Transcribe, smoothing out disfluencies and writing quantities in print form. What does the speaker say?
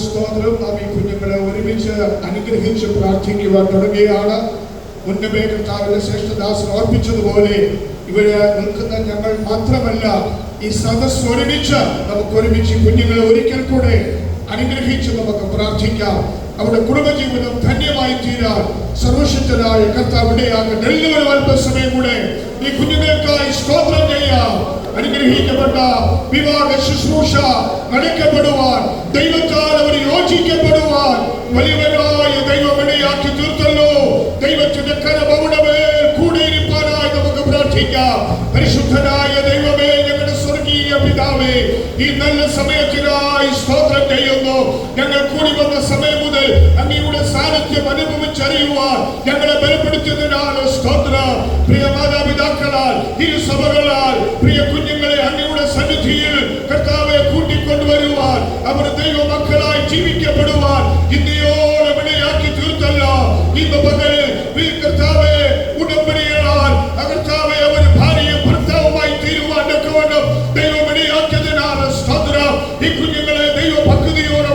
സ്തോത്രം. നാം ഈ കുഞ്ഞുങ്ങളെ ഒരുമിച്ച് അനുഗ്രഹിച്ച് പ്രാർത്ഥിക്കുവാൻ തുടങ്ങുകയാണ്. മുന്നമേ കർത്താവിന്റെ ശ്രേഷ്ഠദാസൻ ഓർപ്പിച്ചതുപോലെ ഇവിടെ നിൽക്കുന്ന ഞങ്ങൾ മാത്രമല്ല, ഈ സദസ് ഒരുമിച്ച് നമുക്കൊരുമിച്ച് കുഞ്ഞുങ്ങളെ ഒരിക്കൽ കൂടെ അനുഗ്രഹിച്ച് നമുക്ക് പ്രാർത്ഥിക്കാം. അവരുടെ കുടുംബജീവിതം ധന്യമായി തീരാൻ സർവശക്തനായ കർത്താവ് ഇടയാകട്ടെ. എല്ലാവരും അല്പസമയം കൂടെ ഈ കുഞ്ഞുങ്ങൾക്കായി സ്തോത്രം ചെയ്യാം. അനുഗ്രഹിക്കപ്പെട്ട വിവാഹ ശുശ്രൂഷ നടക്കപ്പെടുവാൻ, ദൈവത്താൽ അവർ യോജിക്കപ്പെടുവാൻ വലിയവനായ ദൈവം ഇടയാക്കി തീർത്തല്ലോ. ദൈവത്തിന്റെ കരം അവിടെ മേൽ കൂടെ ഇരിപ്പാനായി നമുക്ക് പ്രാർത്ഥിക്കാം. പരിശുദ്ധനായ ദൈവമേ, ഞങ്ങളുടെ സ്വർഗീയ പിതാവേ, ഈ നല്ല സമയത്തിനായി സ്തോത്രം ചെയ്യുന്നു. ഞങ്ങൾ കൂടി വന്ന സമയം മുതൽ അങ്ങയുടെ സാന്നിധ്യം അനുഭവിച്ചറിയുവാൻ ഞങ്ങളെ ബലപ്പെടുത്തുന്നതിനാണ് സ്തോത്രം. പ്രിയ മാതാപിതാക്കളാൽ, തിരുസഭകളാൽ പ്രിയ കുഞ്ഞുങ്ങളെ അങ്ങയുടെ സന്നിധിയിൽ കർത്താവെ കൂട്ടിക്കൊണ്ടുവരുവാൻ, അവർ ദൈവ മക്കളായി ജീവിക്കപ്പെടുവാൻ ഇന്ത്യയോളം ഇടയാക്കി തീർത്തല്ലോ. ഇന്ന് പകൽ കർത്താവെ ഉടമ്പടികളാൽ കർത്താവെ അവർ ഭാര്യയും ഭർത്താവുമായി തീരുവാൻ ദൈവം ഇടയാക്കിയതിനാണ് സ്തോത്രം. ഈ കുഞ്ഞുങ്ങളെ ദൈവ ഭക്തിയോടെ